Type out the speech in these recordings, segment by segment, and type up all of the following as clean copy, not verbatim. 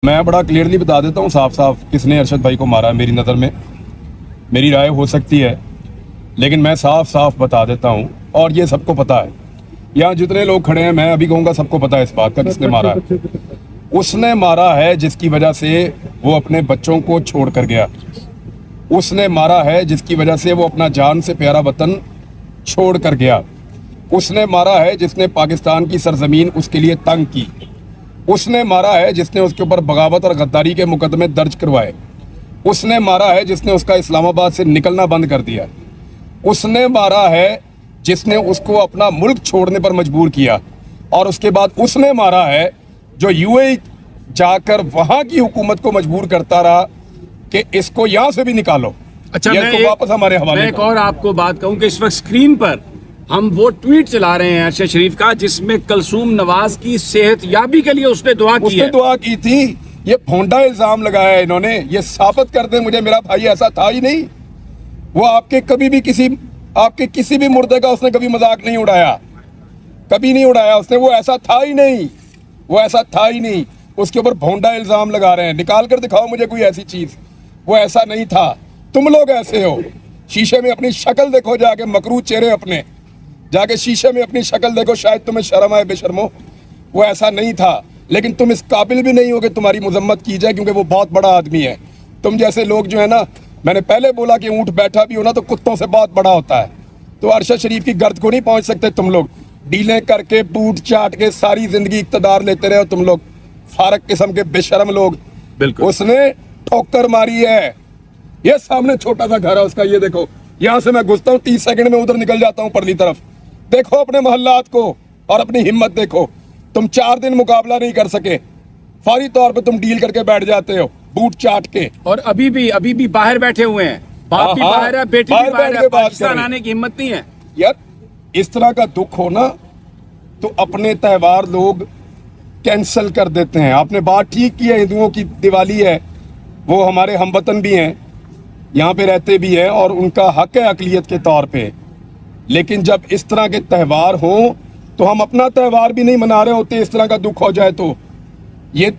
मैं बड़ा क्लियरली बता देता हूँ साफ साफ किसने अरशद भाई को मारा है। मेरी नज़र में मेरी राय हो सकती है, लेकिन मैं साफ साफ बता देता हूँ और ये सबको पता है। यहाँ जितने लोग खड़े हैं मैं अभी कहूँगा सबको पता है इस बात का किसने मारा है। उसने मारा है जिसकी वजह से वो अपने बच्चों को छोड़ कर गया। उसने मारा है जिसकी वजह से वो अपना जान से प्यारा वतन छोड़ कर गया। उसने मारा है जिसने पाकिस्तान की सरजमीन उसके लिए तंग की। उसने मारा है जिसने उसके ऊपर बगावत और गद्दारी के मुकदमे दर्ज करवाए। उसने मारा है जिसने उसका इस्लामाबाद से निकलना बंद कर दिया। उसने मारा है जिसने उसको अपना मुल्क छोड़ने पर मजबूर किया। और उसके बाद उसने मारा है जो यूएई जाकर वहां की हुकूमत को मजबूर करता रहा कि इसको यहां से भी निकालो। अच्छा, मैं वापस हमारे हवाले मैं एक और आपको बात कहूं कि इस वक्त स्क्रीन पर हम वो ट्वीट चला रहे हैं अरशद शरीफ का जिसमें कलसूम नवाज की सेहत याबी के लिए उसने दुआ की थी। ये भोंडा इल्जाम लगाया है इन्होंने। ये साबित कर दे मुझे मेरा भाई ऐसा था ही नहीं। वो आपके किसी भी मुर्दे का उसने कभी मजाक नहीं उड़ाया, कभी नहीं उड़ाया उसने। वो ऐसा था ही नहीं। उसके ऊपर भोंडा इल्जाम लगा रहे हैं। निकाल कर दिखाओ मुझे कोई ऐसी चीज। वो ऐसा नहीं था। तुम लोग ऐसे हो। शीशे में अपनी शक्ल देखो, जाके मकरू चेहरे अपने जाके शीशे में अपनी शक्ल देखो, शायद तुम्हें शर्म आए बेशर्मो। वो ऐसा नहीं था, लेकिन तुम इस काबिल भी नहीं हो कि तुम्हारी मजम्मत की जाए, क्योंकि वो बहुत बड़ा आदमी है। तुम जैसे लोग जो है ना, मैंने पहले बोला कि ऊंट बैठा भी हो ना तो कुत्तों से बहुत बड़ा होता है। तो अरशद शरीफ की गर्द को नहीं पहुंच सकते तुम लोग। डीलें करके बूट चाट के सारी जिंदगी इक्तदार लेते रहे हो तुम लोग, फारक किस्म के बेशर्म लोग। बिल्कुल उसने ठोकर मारी है। ये सामने छोटा सा घर है उसका, ये देखो। यहाँ से मैं घुसता हूँ 30 सेकंड में उधर निकल जाता हूँ परली तरफ। देखो अपने मोहल्लात को और अपनी हिम्मत देखो। तुम 4 दिन मुकाबला नहीं कर सके, फौरी तौर पे तुम डील करके बैठ जाते हो बूट चाट के। और अभी भी बाहर बैठे हुए हैं। बाप भी बाहर है, बेटी भी बाहर है, पाकिस्तान आने की हिम्मत नहीं है। यार इस तरह का दुख हो ना तो अपने त्योहार लोग कैंसिल कर देते हैं। आपने बात ठीक की है, हिंदुओं की दिवाली है, वो हमारे हमवतन भी हैं, यहाँ पे रहते भी हैं और उनका हक है अकलियत के तौर पे। लेकिन जब इस तरह के त्यौहार हों तो हम अपना त्यौहार भी नहीं मना रहे होते। इस तरह का दुख हो जाए तो ये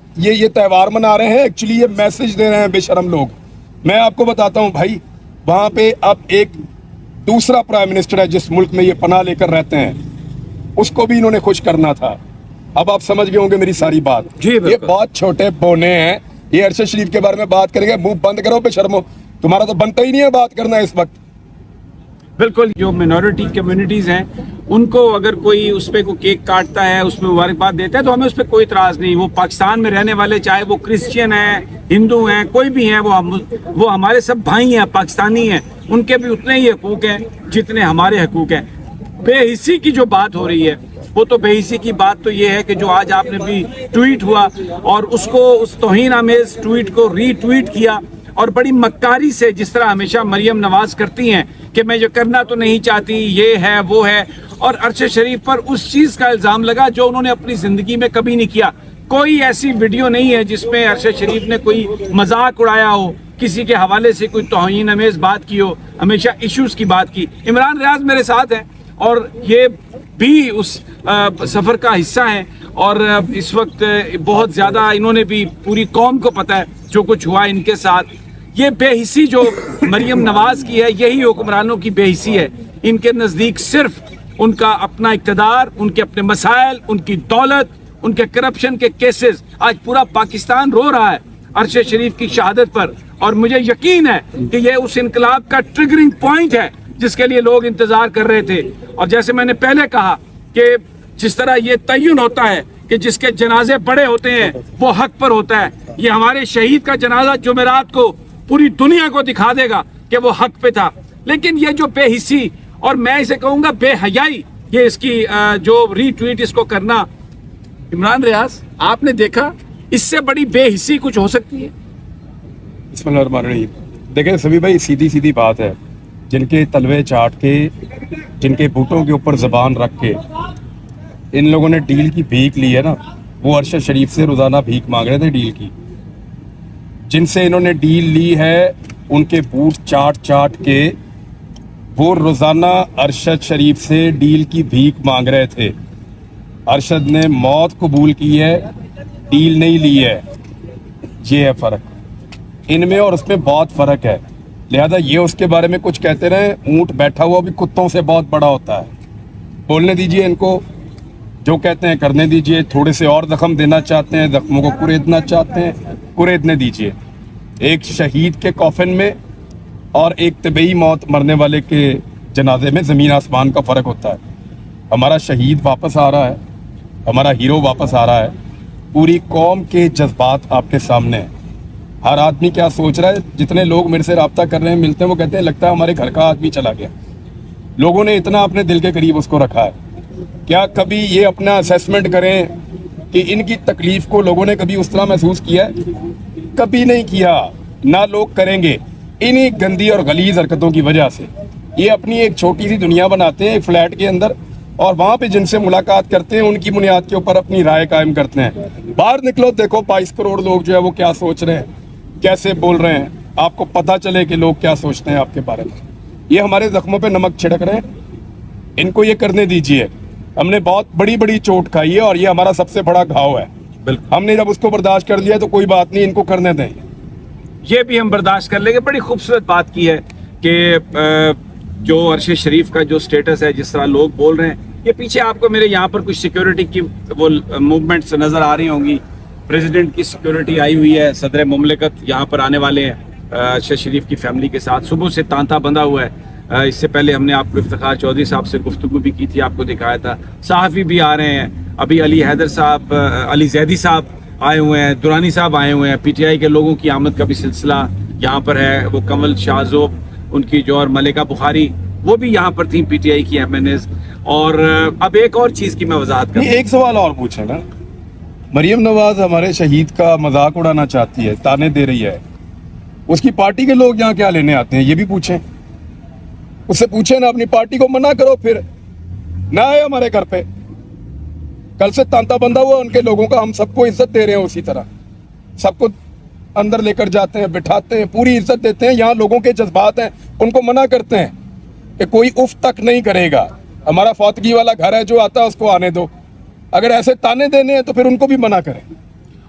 त्यौहार मना रहे हैं, एक्चुअली ये मैसेज दे रहे हैं बेशरम लोग। मैं आपको बताता हूँ भाई, वहाँ पे अब एक दूसरा प्राइम मिनिस्टर है जिस मुल्क में ये पनाह लेकर रहते हैं, उसको भी इन्होंने खुश करना था। अब आप समझ गए होंगे मेरी सारी बात। ये बहुत छोटे बोने हैं, ये अरशद शरीफ के बारे में बात करेंगे। मुंह बंद करो बेशर्मो, तुम्हारा तो बनता ही नहीं है बात करना इस वक्त। बिल्कुल, जो मिनॉरिटी कम्युनिटीज हैं उनको अगर कोई उस पर कोई केक काटता है, उसमें मुबारकबाद देता है तो हमें उस पर कोई इतराज नहीं। वो पाकिस्तान में रहने वाले, चाहे वो क्रिश्चियन हैं, हिंदू हैं, कोई भी हैं, वो हमारे सब भाई हैं, पाकिस्तानी हैं। उनके भी उतने ही हकूक हैं जितने हमारे हकूक हैं। बेहिस्सी की जो बात हो रही है वो तो बेहिस्सी की बात तो ये है कि जो आज आपने भी ट्वीट हुआ और उसको, उस तौहीन आमेज ट्वीट को रीट्वीट किया और बड़ी मक्कारी से, जिस तरह हमेशा मरियम नवाज करती हैं कि मैं जो करना तो नहीं चाहती, ये है वो है, और अरशद शरीफ पर उस चीज़ का इल्ज़ाम लगा जो उन्होंने अपनी ज़िंदगी में कभी नहीं किया। कोई ऐसी वीडियो नहीं है जिसमें अरशद शरीफ ने कोई मजाक उड़ाया हो, किसी के हवाले से कोई तौहीन आमेज बात की हो, हमेशा इश्यूज़ की बात की। इमरान रियाज मेरे साथ हैं और ये भी उस सफ़र का हिस्सा हैं और इस वक्त बहुत ज़्यादा इन्होंने भी, पूरी कौम को पता है जो कुछ हुआ इनके साथ। ये बेहिस्सी जो मरियम नवाज की है, यही हुक्मरानों की बेहिस्सी है। इनके नज़दीक सिर्फ उनका अपना इक़्तिदार, उनके अपने मसाइल, उनकी दौलत, उनके करप्शन के केसेस। आज पूरा पाकिस्तान रो रहा है अरशद शरीफ की शहादत पर, और मुझे यकीन है कि ये उस इनकलाब का ट्रिगरिंग पॉइंट है जिसके लिए लोग इंतजार कर रहे थे। और जैसे मैंने पहले कहा कि जिस तरह ये तय्युन होता है कि जिसके जनाजे बड़े होते हैं वो हक पर होता है, ये हमारे शहीद का जनाजा जुमेरात को पूरी दुनिया को दिखा देगा कि वो हक पे था। लेकिन ये जो बेहिस्सी और मैं इसे कहूँगा बेहयाई, ये इसकी जो रीट्वीट इसको करना, इमरान रियाज आपने देखा इससे बड़ी बेहिस्सी कुछ हो सकती है? देखें सभी भाई, सीधी सीधी बात है, जिनके तलवे चाट के, जिनके बूटों के ऊपर ज़बान रख के इन लोगों ने डील की भीख ली है ना, वो अरशद शरीफ से रोज़ाना भीख मांग रहे थे डील की। जिनसे इन्होंने डील ली है उनके बूट चाट चाट के वो रोज़ाना अरशद शरीफ से डील की भीख मांग रहे थे। अरशद ने मौत कबूल की है, डील नहीं ली है। یہ ہے فرق ان میں اور اس میں بہت فرق ہے. لہذا یہ اس کے بارے میں کچھ کہتے رہیں, اونٹ بیٹھا ہوا بھی کتوں سے بہت بڑا ہوتا ہے. بولنے دیجئے ان کو, جو کہتے ہیں کرنے دیجئے. تھوڑے سے اور زخم دینا چاہتے ہیں, زخموں کو کریدنا چاہتے ہیں, کریدنے دیجئے. ایک شہید کے کافن میں اور ایک طبعی موت مرنے والے کے جنازے میں زمین آسمان کا فرق ہوتا ہے. ہمارا شہید واپس آ رہا ہے, ہمارا ہیرو واپس آ رہا ہے. پوری قوم کے جذبات آپ کے سامنے ہیں. ہر آدمی کیا سوچ رہا ہے, جتنے لوگ میرے سے رابطہ کر رہے ہیں, ملتے ہیں, وہ کہتے ہیں لگتا ہے ہمارے گھر کا آدمی چلا گیا. لوگوں نے اتنا اپنے دل کے قریب اس کو رکھا ہے. کیا کبھی یہ اپنا اسیسمنٹ کریں کہ ان کی تکلیف کو لوگوں نے کبھی اس طرح محسوس کیا ہے؟ کبھی نہیں کیا, نہ لوگ کریں گے. انہی گندی اور غلیظ حرکتوں کی وجہ سے یہ اپنی ایک چھوٹی سی دنیا بناتے ہیں ایک فلیٹ کے اندر, اور وہاں پہ جن سے ملاقات کرتے ہیں ان کی بنیاد کے اوپر اپنی رائے قائم کرتے ہیں. باہر نکلو, دیکھو 22 کروڑ لوگ جو ہے وہ کیا سوچ رہے ہیں, کیسے بول رہے ہیں. آپ کو پتہ چلے کہ لوگ کیا سوچتے ہیں آپ کے بارے میں. یہ ہمارے زخموں پہ نمک چھڑک رہے ہیں, ان کو یہ کرنے دیجئے. ہم نے بہت بڑی بڑی چوٹ کھائی ہے اور یہ ہمارا سب سے بڑا گھاؤ ہے. ہم نے جب اس کو برداشت کر لیا تو کوئی بات نہیں, ان کو کرنے دیں. یہ بھی ہم برداشت کر لیں گے. بڑی خوبصورت بات کی ہے کہ جو عرش شریف کا جو سٹیٹس ہے, جس طرح لوگ بول رہے ہیں, یہ پیچھے آپ کو میرے یہاں پر کچھ سیکیورٹی کی وہ موومنٹس نظر آ رہی ہوں گی. پریزیڈنٹ کی سیکیورٹی آئی ہوئی ہے, صدر مملکت یہاں پر آنے والے ہیں عرش شریف کی فیملی کے ساتھ. صبح سے تانتا بندھا ہوا ہے. اس سے پہلے ہم نے آپ کو افتخار چودھری صاحب سے گفتگو بھی کی تھی, آپ کو دکھایا تھا. صحافی بھی آ رہے ہیں, ابھی علی حیدر صاحب, علی زیدی صاحب آئے ہوئے ہیں, درانی صاحب آئے ہوئے ہیں. پی ٹی آئی کے لوگوں کی آمد کا بھی سلسلہ یہاں پر ہے. وہ کمل شاہ ذوب, ان کی جو, اور ملکہ بخاری, وہ بھی یہاں پر تھیں, پی ٹی آئی کی ایم این ایز. اور اب ایک اور چیز کی میں وضاحت کروں. ایک سوال اور پوچھیں نا, مریم نواز ہمارے شہید کا مذاق اڑانا چاہتی ہے, تانے دے رہی ہے, اس کی پارٹی کے لوگ یہاں کیا لینے آتے ہیں, یہ بھی پوچھیں. اس سے پوچھیں نا, اپنی پارٹی کو منع کرو, پھر نہ آئے ہمارے گھر پہ. کل سے تانتا بندھا ہوا ان کے لوگوں کا, ہم سب کو عزت دے رہے ہیں اسی طرح. سب کو اندر لے کر جاتے ہیں, بٹھاتے ہیں, پوری عزت دیتے ہیں. یہاں لوگوں کے جذبات ہیں, ان کو منع کرتے ہیں کہ کوئی اف تک نہیں کرے گا. ہمارا فوتگی والا گھر ہے, جو آتا ہے اس کو آنے دو. اگر ایسے تانے دینے ہیں تو پھر ان کو بھی منع کریں.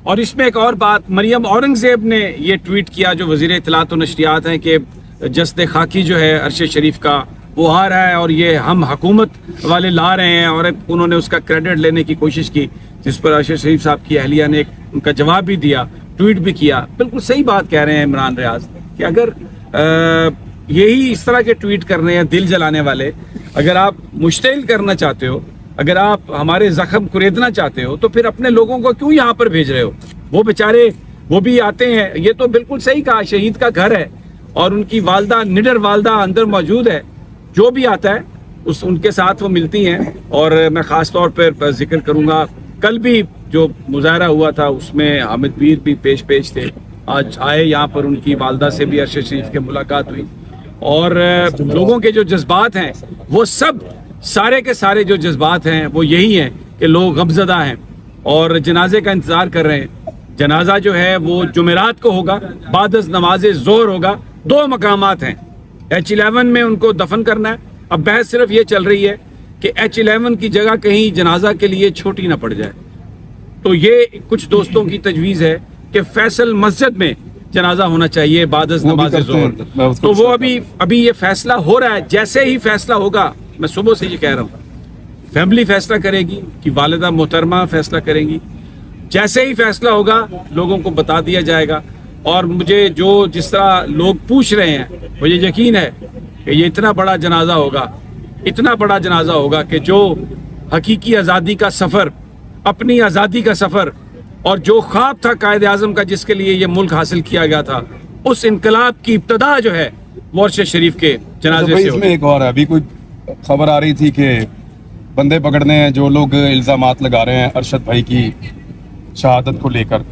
اور اس میں ایک اور بات, مریم اورنگزیب نے یہ ٹویٹ کیا, جو وزیر اطلاعات و نشریات ہیں, کہ جسد خاکی جو ہے عرش شریف کا وہ آ رہا ہے اور یہ ہم حکومت والے لا رہے ہیں. اور انہوں نے اس کا کریڈٹ لینے کی کوشش کی, جس پر عرش شریف صاحب کی اہلیہ نے ان کا جواب بھی دیا, ٹویٹ بھی کیا. بالکل صحیح بات کہہ رہے ہیں عمران ریاض, کہ اگر یہی اس طرح کے ٹویٹ کرنے ہیں دل جلانے والے, اگر آپ مشتعل کرنا چاہتے ہو, اگر آپ ہمارے زخم کریدنا چاہتے ہو, تو پھر اپنے لوگوں کو کیوں یہاں پر بھیج رہے ہو؟ وہ بیچارے وہ بھی آتے ہیں. یہ تو بالکل صحیح کہا, شہید کا گھر ہے اور ان کی والدہ, نڈر والدہ اندر موجود ہے. جو بھی آتا ہے ان کے ساتھ وہ ملتی ہیں. اور میں خاص طور پر ذکر کروں گا, کل بھی جو مظاہرہ ہوا تھا اس میں حامد میر بھی پیش تھے. آج آئے یہاں پر, ان کی والدہ سے بھی عرش شریف کے ملاقات ہوئی. اور لوگوں کے جو جذبات ہیں وہ سب, سارے کے سارے جو جذبات ہیں وہ یہی ہیں کہ لوگ غمزدہ ہیں اور جنازے کا انتظار کر رہے ہیں. جنازہ جو ہے وہ جمعرات کو ہوگا, بعد از نماز ظہر ہوگا. 2 مقامات ہیں, H11 میں ان کو دفن کرنا ہے. اب بحث صرف یہ چل رہی ہے کہ H11 کی جگہ کہیں جنازہ کے لیے چھوٹی نہ پڑ جائے. تو یہ کچھ دوستوں کی تجویز ہے کہ فیصل مسجد میں جنازہ ہونا چاہیے بعد از نماز ظہر. تو وہ ابھی یہ فیصلہ ہو رہا ہے. جیسے ہی فیصلہ ہوگا, میں صبح سے یہ کہہ رہا ہوں, فیملی فیصلہ کرے گی کہ والدہ محترمہ فیصلہ کریں گی. جیسے ہی فیصلہ ہوگا لوگوں کو بتا دیا جائے گا. اور مجھے جس طرح لوگ پوچھ رہے ہیں, مجھے یقین ہے کہ یہ اتنا بڑا جنازہ ہوگا کہ جو حقیقی آزادی کا سفر, اپنی آزادی کا سفر, اور جو خواب تھا قائد اعظم کا جس کے لیے یہ ملک حاصل کیا گیا تھا, اس انقلاب کی ابتدا جو ہے وہ عرش شریف کے جنازے سے. اس میں ایک اور ہے, ابھی کوئی خبر آ رہی تھی کہ بندے پکڑنے ہیں جو لوگ الزامات لگا رہے ہیں ارشد بھائی کی شہادت کو لے کر.